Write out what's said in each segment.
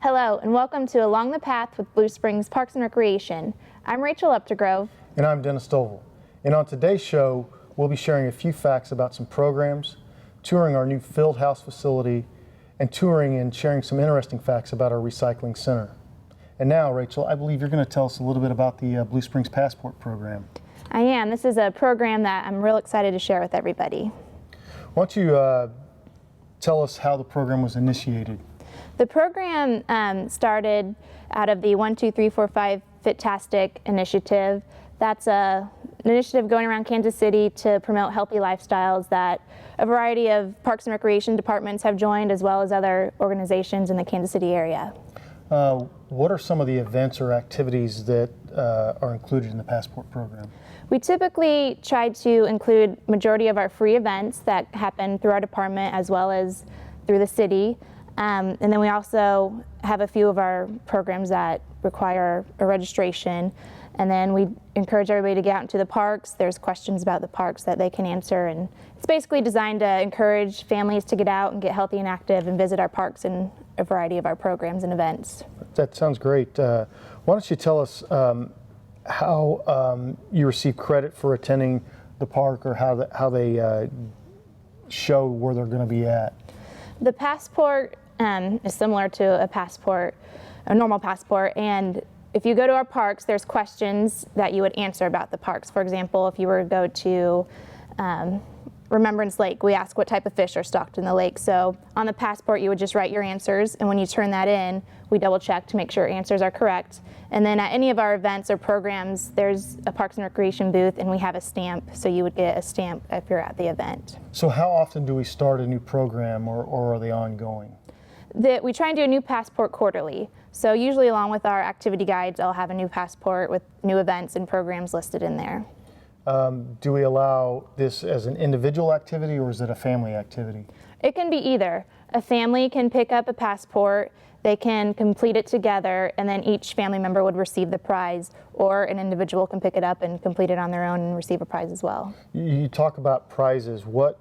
Hello, and welcome to Along the Path with Blue Springs Parks and Recreation. I'm Rachel Updegrove. And I'm Dennis Stovall. And on today's show, we'll be sharing a few facts about some programs, touring our new field house facility, and touring and sharing some interesting facts about our recycling center. And now, Rachel, I believe you're going to tell us a little bit about the Blue Springs Passport program. I am. This is a program that I'm real excited to share with everybody. Why don't you tell us how the program was initiated? The program started out of the 1, 2, 3, 4, 5 Fit-tastic initiative. That's an initiative going around Kansas City to promote healthy lifestyles that a variety of parks and recreation departments have joined, as well as other organizations in the Kansas City area. What are some of the events or activities that are included in the Passport program? We typically try to include majority of our free events that happen through our department as well as through the city. And then we also have a few of our programs that require a registration. And then we encourage everybody to get out into the parks. There's questions about the parks that they can answer. And it's basically designed to encourage families to get out and get healthy and active and visit our parks and a variety of our programs and events. That sounds great. Why don't you tell us how you receive credit for attending the park, or how they show where they're going to be at? The Passport is similar to a normal passport, and if you go to our parks, there's questions that you would answer about the parks. For example, if you were to go to Remembrance Lake, we ask what type of fish are stocked in the lake. So on the Passport, you would just write your answers, and when you turn that in, we double check to make sure your answers are correct. And then at any of our events or programs, there's a Parks and Recreation booth, and we have a stamp, so you would get a stamp if you're at the event. So how often do we start a new program, or are they ongoing? We try and do a new Passport quarterly. So usually along with our activity guides, I'll have a new Passport with new events and programs listed in there. Do we allow this as an individual activity, or is it a family activity? It can be either. A family can pick up a Passport, they can complete it together, and then each family member would receive the prize, or an individual can pick it up and complete it on their own and receive a prize as well. You talk about prizes. What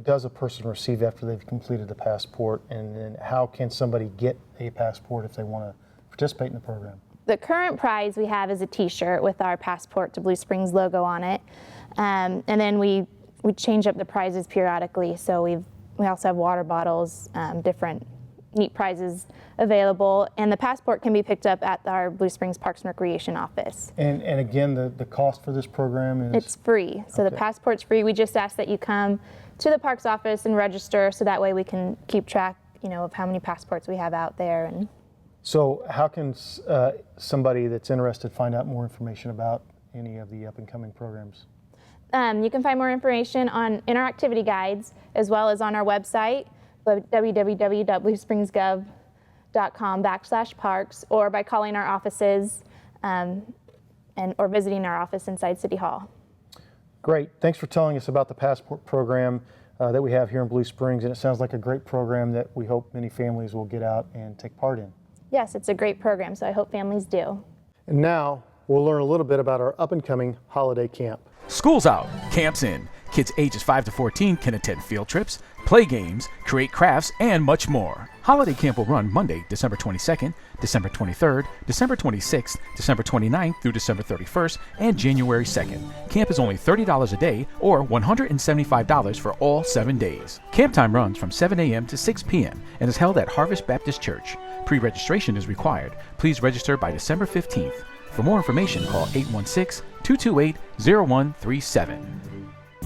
does a person receive after they've completed the Passport, and then how can somebody get a Passport if they want to participate in the program? The current prize we have is a t-shirt with our Passport to Blue Springs logo on it. And then we change up the prizes periodically. So we also have water bottles, different neat prizes available. And the Passport can be picked up at our Blue Springs Parks and Recreation office. And again, the cost for this program is? It's free. So Okay. The Passport's free. We just ask that you come to the parks office and register, so that way we can keep track, of how many passports we have out there. And So how can somebody that's interested find out more information about any of the up-and-coming programs? you can find more information in our activity guides, as well as on our website, www.bluespringsgov.com/parks, or by calling our offices or visiting our office inside City Hall. Great. Thanks for telling us about the Passport program that we have here in Blue Springs, and it sounds like a great program that we hope many families will get out and take part in. Yes, it's a great program, so I hope families do. And now we'll learn a little bit about our up-and-coming holiday camp. School's out, camp's in. Kids ages 5 to 14 can attend field trips, play games, create crafts, and much more. Holiday Camp will run Monday, December 22nd, December 23rd, December 26th, December 29th through December 31st, and January 2nd. Camp is only $30 a day, or $175 for all 7 days. Camp time runs from 7 a.m. to 6 p.m. and is held at Harvest Baptist Church. Pre-registration is required. Please register by December 15th. For more information, call 816-228-0137.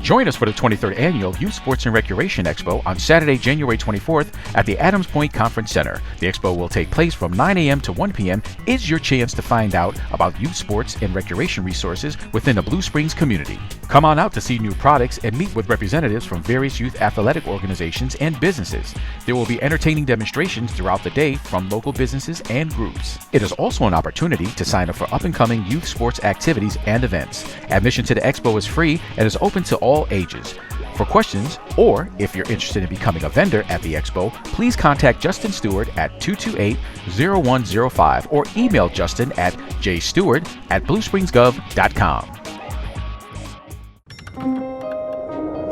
Join us for the 23rd Annual Youth Sports and Recreation Expo on Saturday, January 24th at the Adams Point Conference Center. The expo will take place from 9 a.m. to 1 p.m. It's your chance to find out about youth sports and recreation resources within the Blue Springs community. Come on out to see new products and meet with representatives from various youth athletic organizations and businesses. There will be entertaining demonstrations throughout the day from local businesses and groups. It is also an opportunity to sign up for up-and-coming youth sports activities and events. Admission to the expo is free and is open to all ages. For questions, or if you're interested in becoming a vendor at the expo, please contact Justin Stewart at 228-0105 or email Justin at jstewart@bluespringsgov.com.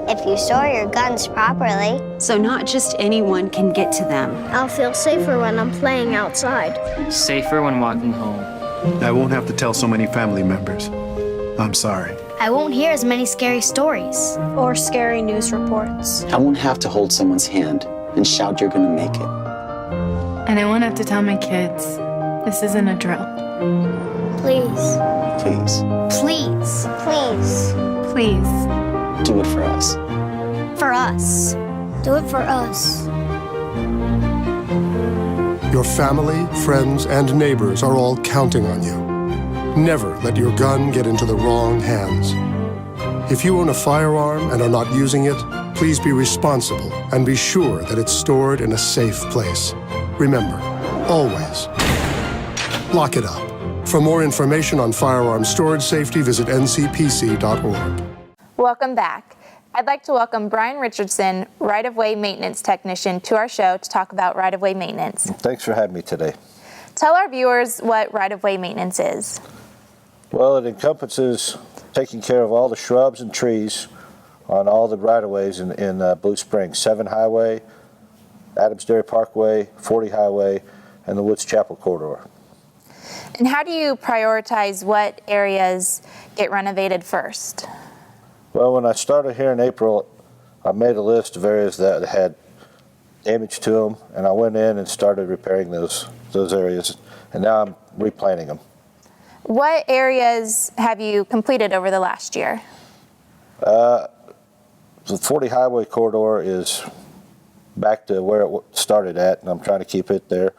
If if you store your guns properly. So not just anyone can get to them. I'll feel safer when I'm playing outside. Safer when walking home. I won't have to tell so many family members. I'm sorry. I won't hear as many scary stories. Or scary news reports. I won't have to hold someone's hand and shout you're gonna make it. And I won't have to tell my kids this isn't a drill. Please. Please. Please. Please. Please. Do it for us. For us. Do it for us. Your family, friends, and neighbors are all counting on you. Never let your gun get into the wrong hands. If you own a firearm and are not using it, please be responsible and be sure that it's stored in a safe place. Remember, always, lock it up. For more information on firearm storage safety, visit ncpc.org. Welcome back. I'd like to welcome Brian Richardson, right-of-way maintenance technician, to our show to talk about right-of-way maintenance. Thanks for having me today. Tell our viewers what right-of-way maintenance is. Well, it encompasses taking care of all the shrubs and trees on all the right-of-ways in Blue Springs, 7 Highway, Adams Dairy Parkway, 40 Highway, and the Woods Chapel corridor. And how do you prioritize what areas get renovated first? Well, when I started here in April, I made a list of areas that had damage to them, and I went in and started repairing those areas, and now I'm replanting them. What areas have you completed over the last year? The 40 Highway corridor is back to where it started at, and I'm trying to keep it there.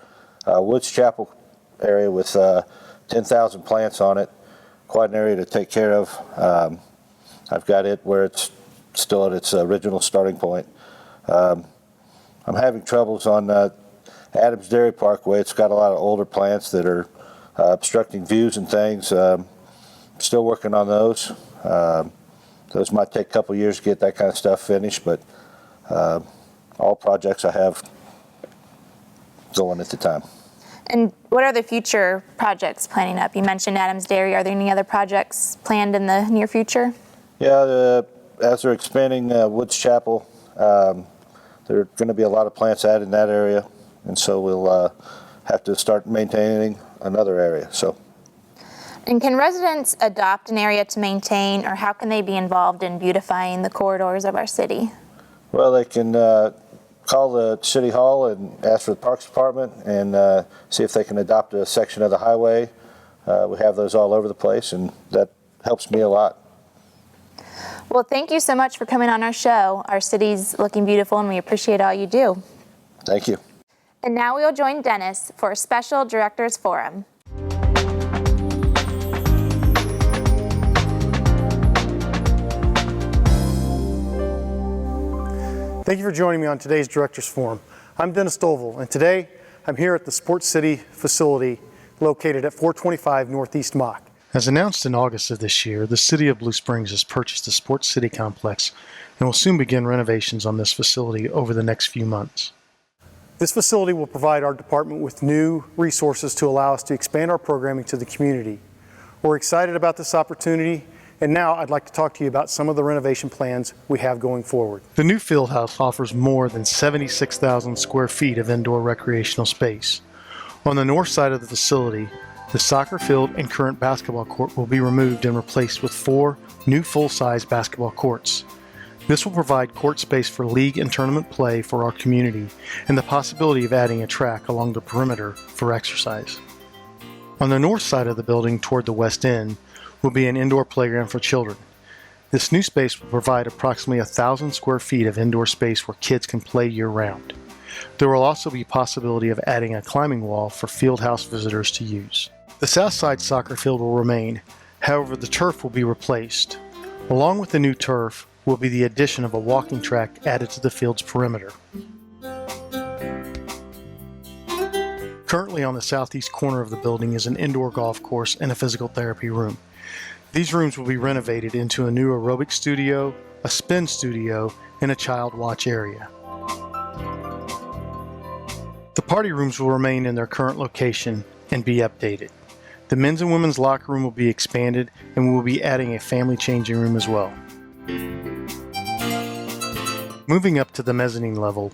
Woods Chapel area with 10,000 plants on it, quite an area to take care of. I've got it where it's still at its original starting point. I'm having troubles on Adams Dairy Parkway. It's got a lot of older plants that are obstructing views and things. Still working on those. Those might take a couple years to get that kind of stuff finished, but all projects I have going at the time. And what are the future projects planning up? You mentioned Adams Dairy. Are there any other projects planned in the near future? Yeah, as they're expanding Woods Chapel, there are going to be a lot of plants added in that area, and so we'll have to start maintaining another area. And can residents adopt an area to maintain, or how can they be involved in beautifying the corridors of our city? Well, they can call the City Hall and ask for the Parks Department and see if they can adopt a section of the highway. We have those all over the place, and that helps me a lot. Well, thank you so much for coming on our show. Our city's looking beautiful, and we appreciate all you do. Thank you. And now we will join Dennis for a special Directors Forum. Thank you for joining me on today's Directors Forum. I'm Dennis Stovall, and today I'm here at the Sports City facility located at 425 Northeast Mock. As announced in August of this year, the City of Blue Springs has purchased the Sports City complex and will soon begin renovations on this facility over the next few months. This facility will provide our department with new resources to allow us to expand our programming to the community. We're excited about this opportunity, and now I'd like to talk to you about some of the renovation plans we have going forward. The new field house offers more than 76,000 square feet of indoor recreational space. On the north side of the facility, the soccer field and current basketball court will be removed and replaced with 4 new full-size basketball courts. This will provide court space for league and tournament play for our community and the possibility of adding a track along the perimeter for exercise. On the north side of the building toward the west end will be an indoor playground for children. This new space will provide approximately 1,000 square feet of indoor space where kids can play year-round. There will also be possibility of adding a climbing wall for field house visitors to use. The south side soccer field will remain, however the turf will be replaced. Along with the new turf will be the addition of a walking track added to the field's perimeter. Currently on the southeast corner of the building is an indoor golf course and a physical therapy room. These rooms will be renovated into a new aerobic studio, a spin studio, and a child watch area. The party rooms will remain in their current location and be updated. The men's and women's locker room will be expanded, and we will be adding a family changing room as well. Moving up to the mezzanine level,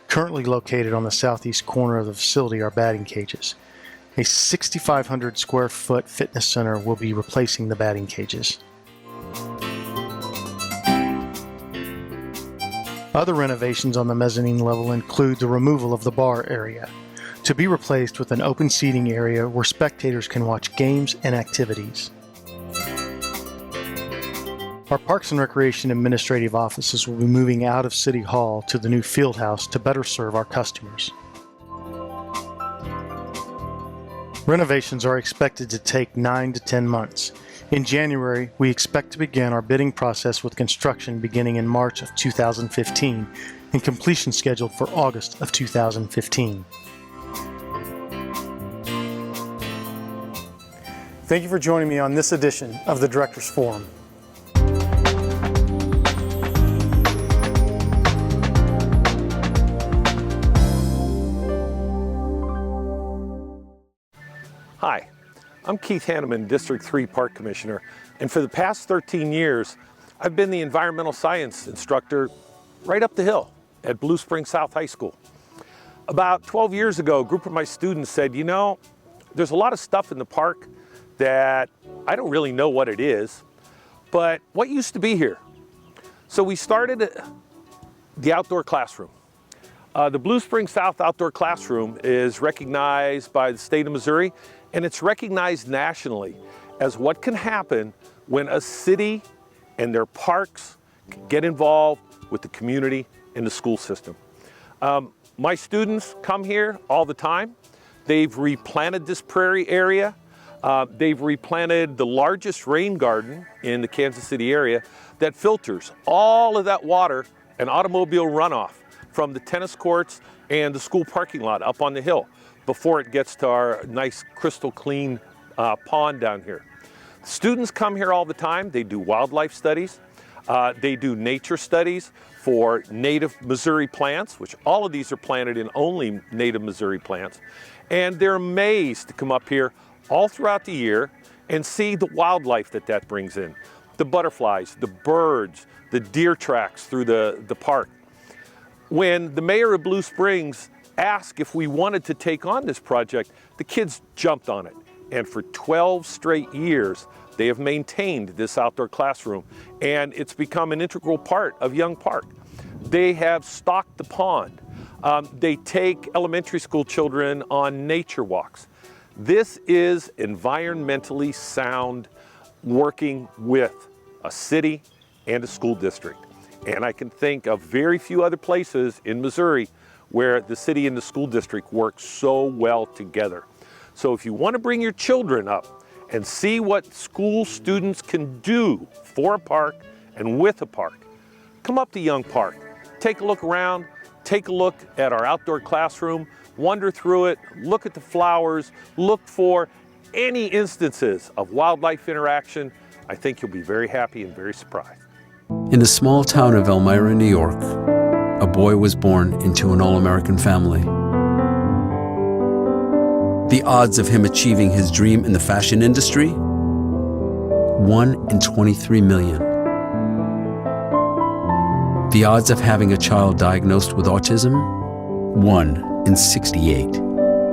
currently located on the southeast corner of the facility, are batting cages. A 6,500 square foot fitness center will be replacing the batting cages. Other renovations on the mezzanine level include the removal of the bar area, to be replaced with an open seating area where spectators can watch games and activities. Our Parks and Recreation administrative offices will be moving out of City Hall to the new field house to better serve our customers. Renovations are expected to take 9 to 10 months. In January, we expect to begin our bidding process with construction beginning in March of 2015 and completion scheduled for August of 2015. Thank you for joining me on this edition of the Directors Forum. Hi, I'm Keith Hanneman, District 3 Park Commissioner, and for the past 13 years, I've been the environmental science instructor right up the hill at Blue Springs South High School. About 12 years ago, a group of my students said, you know, there's a lot of stuff in the park that I don't really know what it is, but what used to be here? So we started the outdoor classroom. The Blue Springs South Outdoor Classroom is recognized by the state of Missouri, and it's recognized nationally as what can happen when a city and their parks get involved with the community and the school system. My students come here all the time. They've replanted this prairie area. They've replanted the largest rain garden in the Kansas City area that filters all of that water and automobile runoff from the tennis courts and the school parking lot up on the hill before it gets to our nice crystal clean pond down here. Students come here all the time. They do wildlife studies. They do nature studies for native Missouri plants, which all of these are planted in only native Missouri plants. And they're amazed to come up here all throughout the year and see the wildlife that brings in. The butterflies, the birds, the deer tracks through the park. When the mayor of Blue Springs asked if we wanted to take on this project, the kids jumped on it. And for 12 straight years, they have maintained this outdoor classroom, and it's become an integral part of Young Park. They have stocked the pond. They take elementary school children on nature walks. This is environmentally sound working with a city and a school district. And I can think of very few other places in Missouri where the city and the school district work so well together. So if you want to bring your children up and see what school students can do for a park and with a park, come up to Young Park. Take a look around, take a look at our outdoor classroom, wander through it, look at the flowers, look for any instances of wildlife interaction. I think you'll be very happy and very surprised. In the small town of Elmira, New York, a boy was born into an all-American family. The odds of him achieving his dream in the fashion industry? 1 in 23 million. The odds of having a child diagnosed with autism? 1 in 68.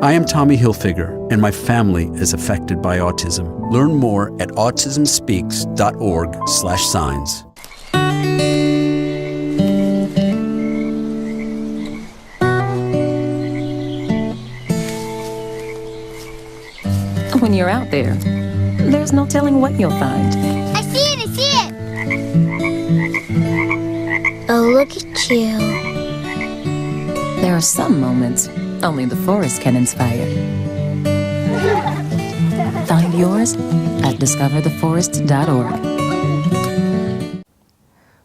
I am Tommy Hilfiger, and my family is affected by autism. Learn more at autismspeaks.org/signs. When you're out there, there's no telling what you'll find. I see it! I see it! Oh, look at you. There are some moments only the forest can inspire. Find yours at discovertheforest.org.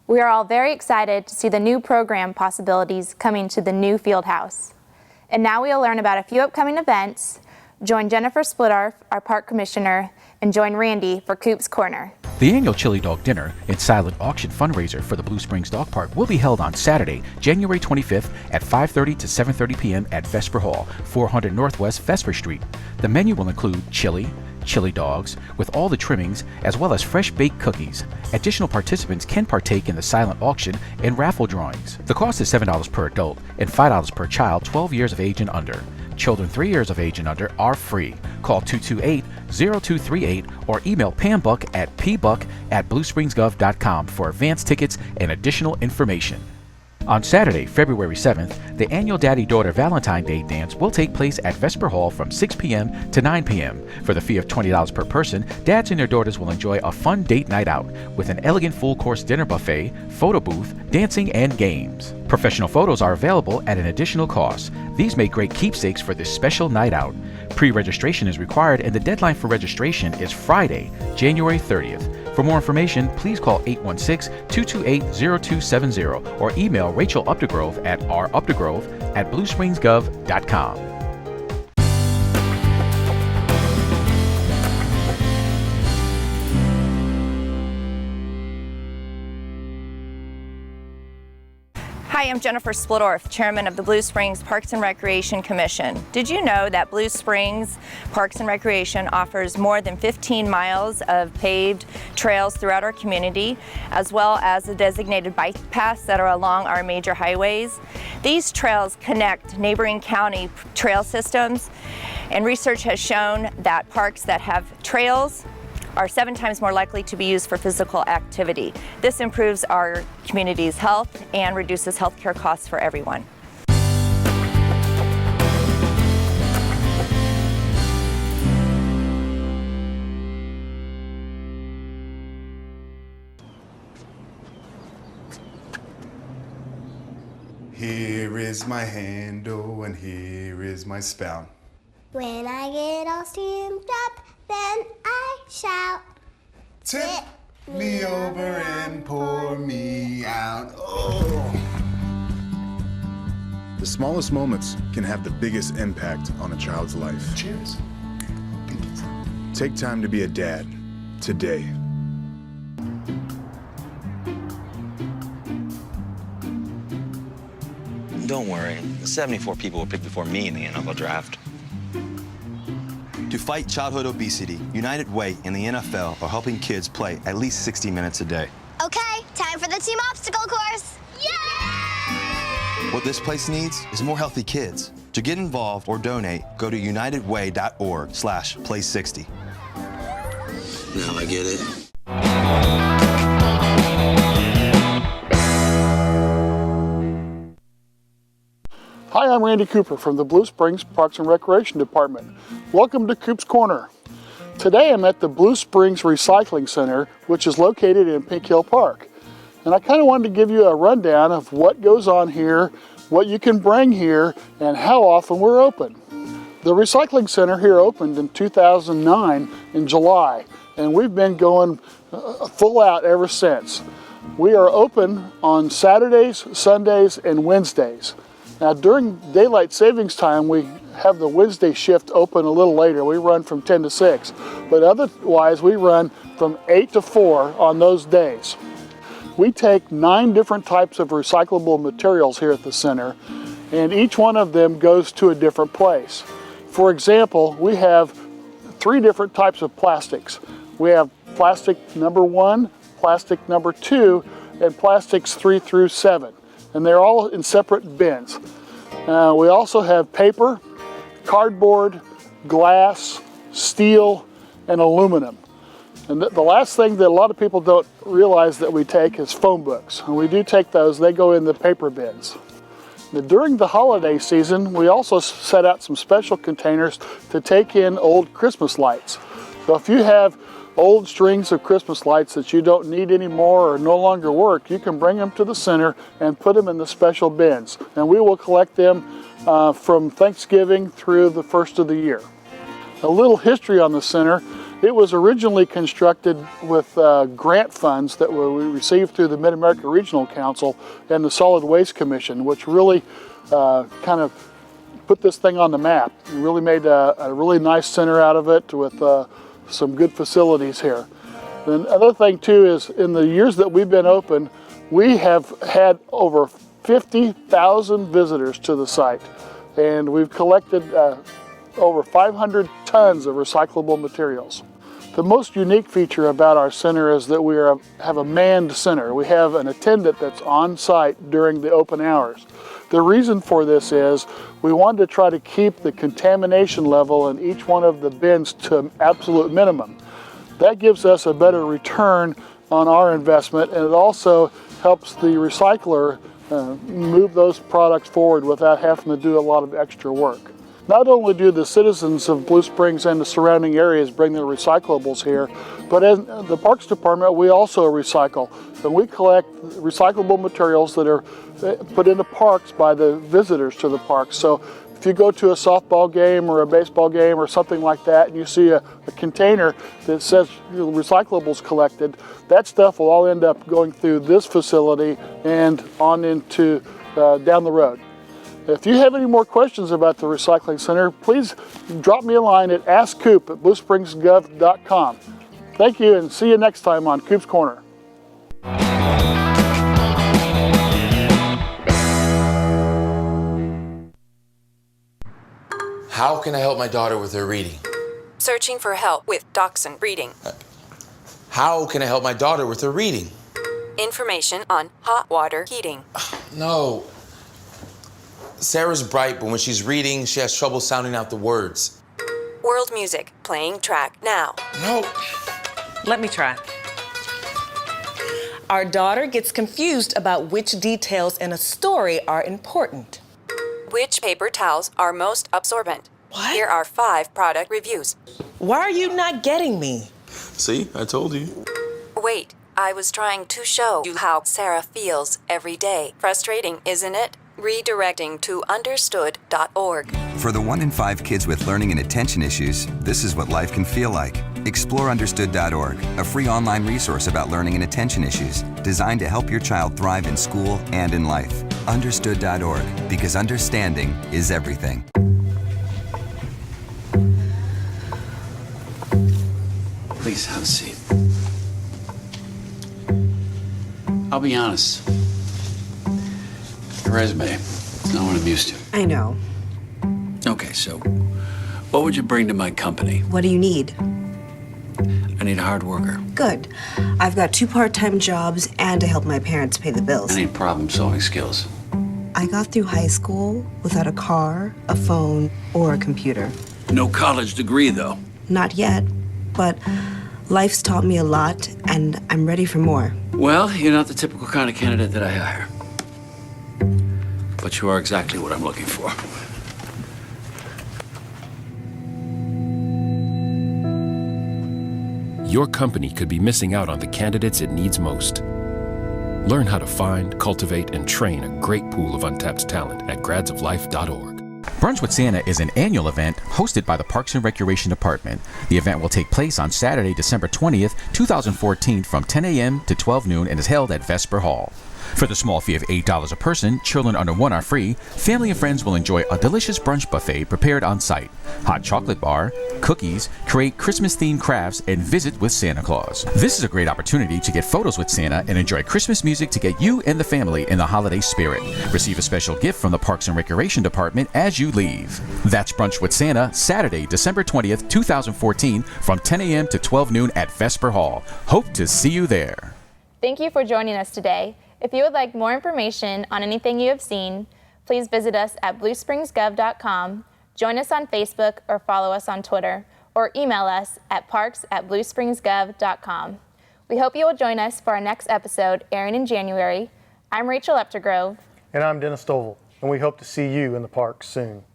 We are all very excited to see the new program possibilities coming to the new field house. And now we'll learn about a few upcoming events. Join Jennifer Splittarf, our park commissioner, and join Randy for Coop's Corner. The annual Chili Dog Dinner and Silent Auction fundraiser for the Blue Springs Dog Park will be held on Saturday, January 25th at 5:30 to 7:30 p.m. at Vesper Hall, 400 Northwest Vesper Street. The menu will include chili, chili dogs with all the trimmings, as well as fresh baked cookies. Additional participants can partake in the silent auction and raffle drawings. The cost is $7 per adult and $5 per child 12 years of age and under. Children 3 years of age and under are free. Call 228-0238 or email pambuck at pbuck@bluespringsgov.com for advance tickets and additional information. On Saturday, February 7th, the annual Daddy-Daughter Valentine Day Dance will take place at Vesper Hall from 6 p.m. to 9 p.m. For the fee of $20 per person, dads and their daughters will enjoy a fun date night out with an elegant full-course dinner buffet, photo booth, dancing, and games. Professional photos are available at an additional cost. These make great keepsakes for this special night out. Pre-registration is required and the deadline for registration is Friday, January 30th. For more information, please call 816-228-0270 or email Rachel Updegrove at rupdegrove@bluespringsgov.com. Hi, I'm Jennifer Splittorff, Chairman of the Blue Springs Parks and Recreation Commission. Did you know that Blue Springs Parks and Recreation offers more than 15 miles of paved trails throughout our community, as well as the designated bike paths that are along our major highways? These trails connect neighboring county trail systems, and research has shown that parks that have trails are 7 times more likely to be used for physical activity. This improves our community's health and reduces healthcare costs for everyone. Here is my handle and here is my spout. When I get all steamed up, then I shout, tip me over and pour me out. Oh. The smallest moments can have the biggest impact on a child's life. Cheers. Take time to be a dad today. Don't worry, 74 people were picked before me in the NFL draft. To fight childhood obesity, United Way and the NFL are helping kids play at least 60 minutes a day. Okay, time for the team obstacle course. Yay! What this place needs is more healthy kids. To get involved or donate, go to unitedway.org/play60. Now I get it. Hi, I'm Randy Cooper from the Blue Springs Parks and Recreation Department. Welcome to Coop's Corner. Today I'm at the Blue Springs Recycling Center, which is located in Pink Hill Park. And I kind of wanted to give you a rundown of what goes on here, what you can bring here, and how often we're open. The Recycling Center here opened in 2009 in July, and we've been going full out ever since. We are open on Saturdays, Sundays, and Wednesdays. Now during daylight savings time, we have the Wednesday shift open a little later. We run from 10 to 6, but otherwise we run from 8 to 4 on those days. We take 9 different types of recyclable materials here at the center, and each one of them goes to a different place. For example, we have 3 different types of plastics. We have plastic number 1, plastic number 2, and plastics 3 through 7. And they're all in separate bins. We also have paper, cardboard, glass, steel, and aluminum. And the last thing that a lot of people don't realize that we take is phone books. And we do take those, they go in the paper bins. Now, during the holiday season, we also set out some special containers to take in old Christmas lights. So if you have old strings of Christmas lights that you don't need anymore or no longer work, you can bring them to the center and put them in the special bins. And we will collect them from Thanksgiving through the first of the year. A little history on the center. It was originally constructed with grant funds that we received through the Mid-America Regional Council and the Solid Waste Commission, which really kind of put this thing on the map. We really made a really nice center out of it with some good facilities here. And another thing too is in the years that we've been open, we have had over 50,000 visitors to the site, and we've collected over 500 tons of recyclable materials. The most unique feature about our center is that we have a manned center. We have an attendant that's on site during the open hours. The reason for this is we wanted to try to keep the contamination level in each one of the bins to an absolute minimum. That gives us a better return on our investment, and it also helps the recycler move those products forward without having to do a lot of extra work. Not only do the citizens of Blue Springs and the surrounding areas bring their recyclables here, but in the Parks Department we also recycle. And we collect recyclable materials that are put into parks by the visitors to the parks. So if you go to a softball game or a baseball game or something like that and you see a container that says recyclables collected, that stuff will all end up going through this facility and on into down the road. If you have any more questions about the Recycling Center, please drop me a line at askcoop@bluespringsgov.com. Thank you, and see you next time on Coop's Corner. How can I help my daughter with her reading? Searching for help with Dachshund Reading. How can I help my daughter with her reading? Information on hot water heating. No. Sarah's bright, but when she's reading, she has trouble sounding out the words. World music, playing track now. No. Let me try. Our daughter gets confused about which details in a story are important. Which paper towels are most absorbent? What? Here are 5 product reviews. Why are you not getting me? See, I told you. Wait, I was trying to show you how Sarah feels every day. Frustrating, isn't it? Redirecting to understood.org. For the 1 in 5 kids with learning and attention issues, this is what life can feel like. Explore understood.org, a free online resource about learning and attention issues, designed to help your child thrive in school and in life. Understood.org, because understanding is everything. Please have a seat. I'll be honest. Your resume, no one abused you. I know. Okay, so what would you bring to my company? What do you need? I need a hard worker. Good. I've got 2 part-time jobs and to help my parents pay the bills. I need problem-solving skills. I got through high school without a car, a phone, or a computer. No college degree, though. Not yet, but life's taught me a lot, and I'm ready for more. Well, you're not the typical kind of candidate that I hire. But you are exactly what I'm looking for. Your company could be missing out on the candidates it needs most. Learn how to find, cultivate, and train a great pool of untapped talent at gradsoflife.org. Brunch with Santa is an annual event hosted by the Parks and Recreation Department. The event will take place on Saturday, December 20th, 2014 from 10 a.m. to 12 noon and is held at Vesper Hall. For the small fee of $8 a person, children under 1 are free. Family and friends will enjoy a delicious brunch buffet prepared on site, hot chocolate bar, cookies, create Christmas-themed crafts, and visit with Santa Claus. This is a great opportunity to get photos with Santa and enjoy Christmas music to get you and the family in the holiday spirit. Receive a special gift from the Parks and Recreation Department as you leave. That's Brunch with Santa, Saturday, December 20th, 2014, from 10 a.m. to 12 noon at Vesper Hall. Hope to see you there. Thank you for joining us today. If you would like more information on anything you have seen, please visit us at bluespringsgov.com, join us on Facebook or follow us on Twitter, or email us at parks@bluespringsgov.com. We hope you will join us for our next episode airing in January. I'm Rachel Eptergrove. And I'm Dennis Stovall, and we hope to see you in the park soon.